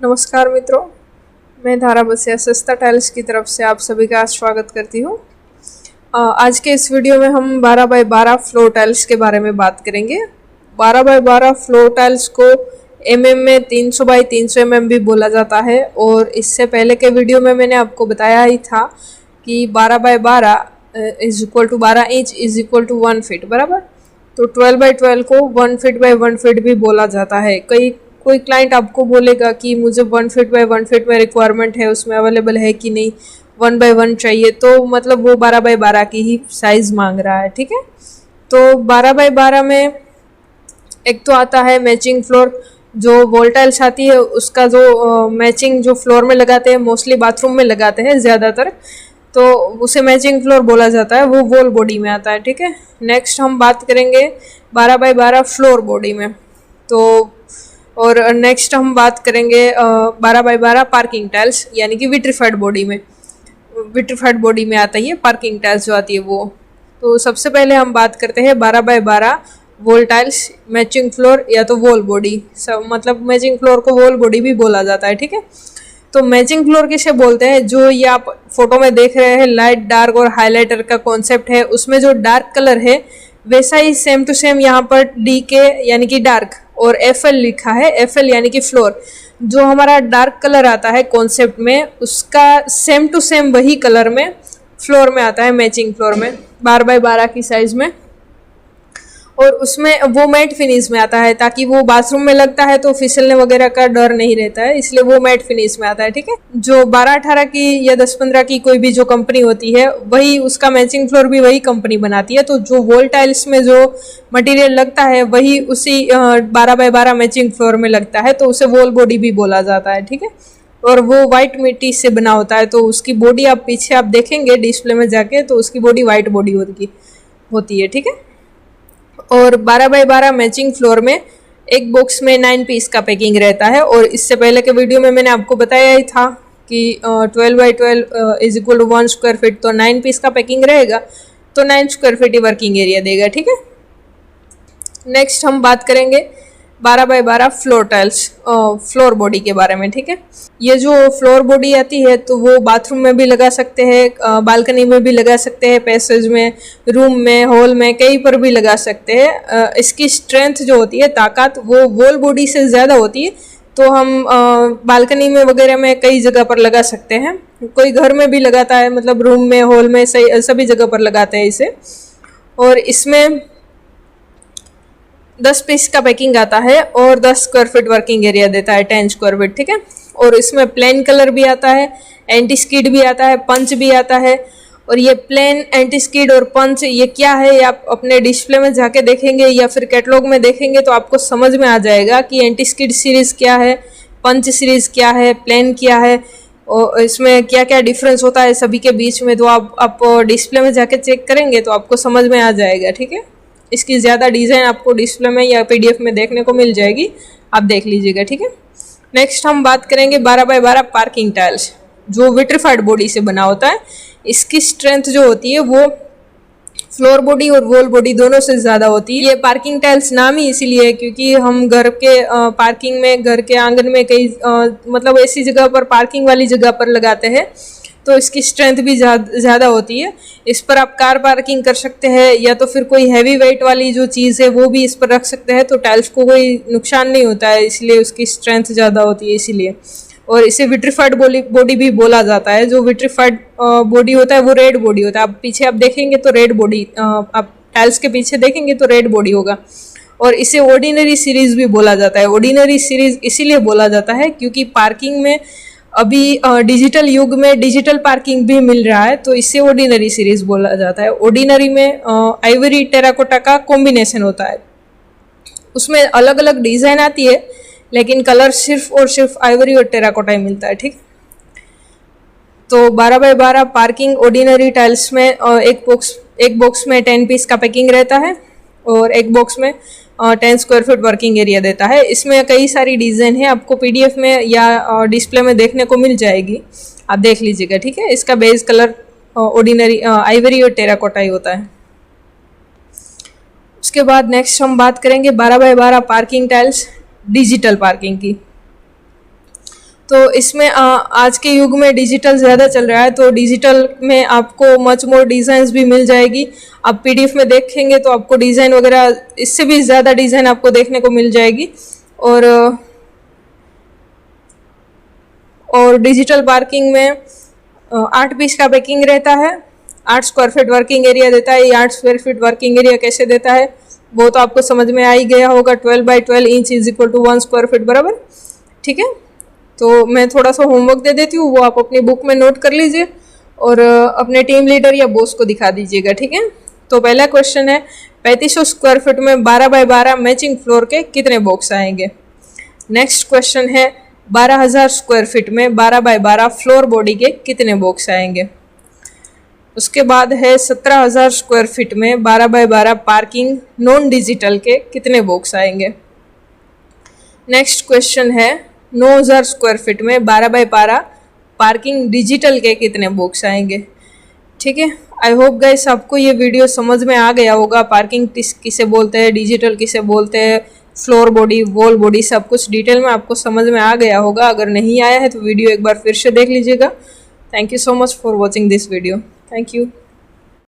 नमस्कार मित्रों, मैं धारा बसिया सस्ता टाइल्स की तरफ से आप सभी का स्वागत करती हूँ। आज के इस वीडियो में हम 12 बाय 12 फ्लोर टाइल्स के बारे में बात करेंगे। 12 बाय 12 फ्लोर टाइल्स को में 300 बाई 300 भी बोला जाता है और इससे पहले के वीडियो में मैंने आपको बताया ही था कि 12 by 12 is equal to 12 inch is equal to 1 feet बराबर। तो 12 बाई 12 को 1 फीट बाई 1 फीट भी बोला जाता है। कोई क्लाइंट आपको बोलेगा कि मुझे 1 फीट बाई 1 फीट में रिक्वायरमेंट है, उसमें अवेलेबल है कि नहीं, 1 बाई 1 चाहिए, तो मतलब वो 12 बाई 12 की ही साइज़ मांग रहा है। ठीक है, तो 12 बाई 12 में एक तो आता है मैचिंग फ्लोर। जो वॉल टाइल्स आती है उसका जो मैचिंग जो फ्लोर में लगाते हैं, मोस्टली बाथरूम में लगाते हैं ज़्यादातर, तो उसे मैचिंग फ्लोर बोला जाता है, वो वॉल बॉडी में आता है। ठीक है, नेक्स्ट हम बात करेंगे 12 बाई 12 फ्लोर बॉडी में। तो और नेक्स्ट हम बात करेंगे 12 बाई 12 पार्किंग टाइल्स यानी कि विट्रीफाइड बॉडी में। विट्रीफाइड बॉडी में आता है पार्किंग टाइल्स जो आती है वो। तो सबसे पहले हम बात करते हैं 12 by 12 wall tiles matching floor या तो वॉल बॉडी, सब मतलब मैचिंग फ्लोर को वॉल बॉडी भी बोला जाता है। ठीक है, तो मैचिंग फ्लोर किसे बोलते हैं? जो ये आप फोटो में देख रहे हैं लाइट डार्क और हाइलाइटर का कॉन्सेप्ट है, उसमें जो डार्क कलर है वैसा ही सेम टू सेम यहाँ पर डी के यानी कि डार्क और FL लिखा है। FL यानी कि फ्लोर, जो हमारा डार्क कलर आता है कॉन्सेप्ट में उसका सेम टू सेम वही कलर में फ्लोर में आता है, मैचिंग फ्लोर में 12 बाई 12 की साइज में। और उसमें वो मैट फिनिश में आता है ताकि वो बाथरूम में लगता है तो फिसलने वगैरह का डर नहीं रहता है, इसलिए वो मैट फिनिश में आता है। ठीक है, जो 12-18 की या 10-15 की कोई भी जो कंपनी होती है वही उसका मैचिंग फ्लोर भी वही कंपनी बनाती है। तो जो वॉल टाइल्स में जो मटेरियल लगता है वही उसी 12 बाई 12 मैचिंग फ्लोर में लगता है, तो उसे वॉल बॉडी भी बोला जाता है। ठीक है, और वो वाइट मिट्टी से बना होता है, तो उसकी बॉडी आप पीछे आप देखेंगे डिस्प्ले में जाके तो उसकी बॉडी वाइट बॉडी होती है। ठीक है, और 12 बाई 12 मैचिंग फ्लोर में एक बॉक्स में 9 पीस का पैकिंग रहता है। और इससे पहले के वीडियो में मैंने आपको बताया ही था कि 12 by 12 is equal to 1 square feet, तो 9 पीस का पैकिंग रहेगा तो 9 स्क्वायर फीट ही वर्किंग एरिया देगा। ठीक है, नेक्स्ट हम बात करेंगे 12 by 12 floor tiles floor body के बारे में। ठीक है, ये जो फ्लोर बॉडी आती है तो वो बाथरूम में भी लगा सकते हैं, बालकनी में भी लगा सकते हैं, पैसेज में, रूम में, हॉल में, कहीं पर भी लगा सकते हैं। इसकी स्ट्रेंथ जो होती है, ताकत, वो वॉल बॉडी से ज़्यादा होती है, तो हम बालकनी में वगैरह में कई जगह पर लगा सकते हैं। कोई घर में भी लगाता है, मतलब रूम में, हॉल में, सभी जगह पर लगाते हैं इसे। और इसमें 10 पीस का पैकिंग आता है और 10 स्क्वायर फीट वर्किंग एरिया देता है, 10 स्क्वायर फीट। ठीक है, और इसमें प्लेन कलर भी आता है, एंटी स्किड भी आता है, पंच भी आता है। और ये प्लेन, एंटी स्किड और पंच ये क्या है, ये आप अपने डिस्प्ले में जाके देखेंगे या फिर कैटलॉग में देखेंगे तो आपको समझ में आ जाएगा कि एंटी स्किड सीरीज़ क्या है, पंच सीरीज़ क्या है, प्लेन क्या है, और इसमें क्या क्या डिफरेंस होता है सभी के बीच में। तो आप डिस्प्ले में जाके चेक करेंगे तो आपको समझ में आ जाएगा। ठीक है, इसकी ज़्यादा डिज़ाइन आपको डिस्प्ले में या PDF में देखने को मिल जाएगी, आप देख लीजिएगा। ठीक है, नेक्स्ट हम बात करेंगे 12 बाई 12 पार्किंग टाइल्स, जो विट्रीफाइड बॉडी से बना होता है। इसकी स्ट्रेंथ जो होती है वो फ्लोर बॉडी और वॉल बॉडी दोनों से ज़्यादा होती है। ये पार्किंग टाइल्स नाम ही इसीलिए है क्योंकि हम घर के पार्किंग में, घर के आंगन में, कई मतलब ऐसी जगह पर, पार्किंग वाली जगह पर लगाते हैं, तो इसकी स्ट्रेंथ भी ज़्यादा होती है। इस पर आप कार पार्किंग कर सकते हैं या तो फिर कोई हैवी वेट वाली जो चीज़ है वो भी इस पर रख सकते हैं, तो टाइल्स को कोई नुकसान नहीं होता है, इसलिए उसकी स्ट्रेंथ ज़्यादा होती है इसीलिए। और इसे विट्रीफाइड बॉडी भी बोला जाता है। जो विट्रीफाइड बॉडी होता है वो रेड बॉडी होता है। आप पीछे आप देखेंगे तो रेड बॉडी, आप टाइल्स के पीछे देखेंगे तो रेड बॉडी होगा। और इसे ऑर्डिनरी सीरीज़ भी बोला जाता है। ऑर्डिनरी सीरीज़ इसीलिए बोला जाता है क्योंकि पार्किंग में अभी डिजिटल युग में डिजिटल पार्किंग भी मिल रहा है, तो इससे ऑर्डिनरी सीरीज बोला जाता है। ऑर्डिनरी में आइवरी टेराकोटा का कॉम्बिनेशन होता है, उसमें अलग अलग डिज़ाइन आती है लेकिन कलर सिर्फ और सिर्फ आइवरी और टेराकोटा ही मिलता है। ठीक, तो 12 बाई 12 पार्किंग ऑर्डिनरी टाइल्स में एक बॉक्स में 10 पीस का पैकिंग रहता है और एक बॉक्स में 10 स्क्वायर फीट वर्किंग एरिया देता है। इसमें कई सारी डिज़ाइन है, आपको PDF में या डिस्प्ले में देखने को मिल जाएगी, आप देख लीजिएगा। ठीक है, इसका बेस कलर ऑर्डिनरी आइवरी और टेराकोटा ही होता है। उसके बाद नेक्स्ट हम बात करेंगे 12 by 12 parking tiles digital parking की। तो इसमें आज के युग में डिजिटल ज़्यादा चल रहा है, तो डिजिटल में आपको मच मोर डिज़ाइंस भी मिल जाएगी। आप पीडीएफ में देखेंगे तो आपको डिज़ाइन वगैरह इससे भी ज़्यादा डिज़ाइन आपको देखने को मिल जाएगी। और डिजिटल पार्किंग में 8 पीस का पैकिंग रहता है, 8 स्क्वायर फीट वर्किंग एरिया देता है। ये 8 स्क्वायर फीट वर्किंग एरिया कैसे देता है वो तो आपको समझ में आ ही गया होगा। 12 by 12 inch is equal to 1 square feet बराबर, ठीक है। तो मैं थोड़ा सा होमवर्क दे देती हूँ, वो आप अपनी बुक में नोट कर लीजिए और अपने टीम लीडर या बॉस को दिखा दीजिएगा, ठीक है। तो पहला क्वेश्चन है 3500 स्क्वायर फीट में 12 बाई 12 मैचिंग फ्लोर के कितने बॉक्स आएंगे। नेक्स्ट क्वेश्चन है 12,000 स्क्वायर फीट में 12 बाई 12 फ्लोर बॉडी के कितने बॉक्स आएंगे। उसके बाद है 17,000 स्क्वायर फीट में 12 बाई 12 पार्किंग नॉन डिजिटल के कितने बॉक्स आएंगे। नेक्स्ट क्वेश्चन है 9,000 स्क्वायर फीट में 12 बाई 12 पार्किंग डिजिटल के कितने बॉक्स आएंगे, ठीक है। आई होप गाइस आपको ये वीडियो समझ में आ गया होगा। पार्किंग किसे बोलते हैं, डिजिटल किसे बोलते हैं, फ्लोर बॉडी, वॉल बॉडी, सब कुछ डिटेल में आपको समझ में आ गया होगा। अगर नहीं आया है तो वीडियो एक बार फिर से देख लीजिएगा। Thank you so much for watching this video. Thank you.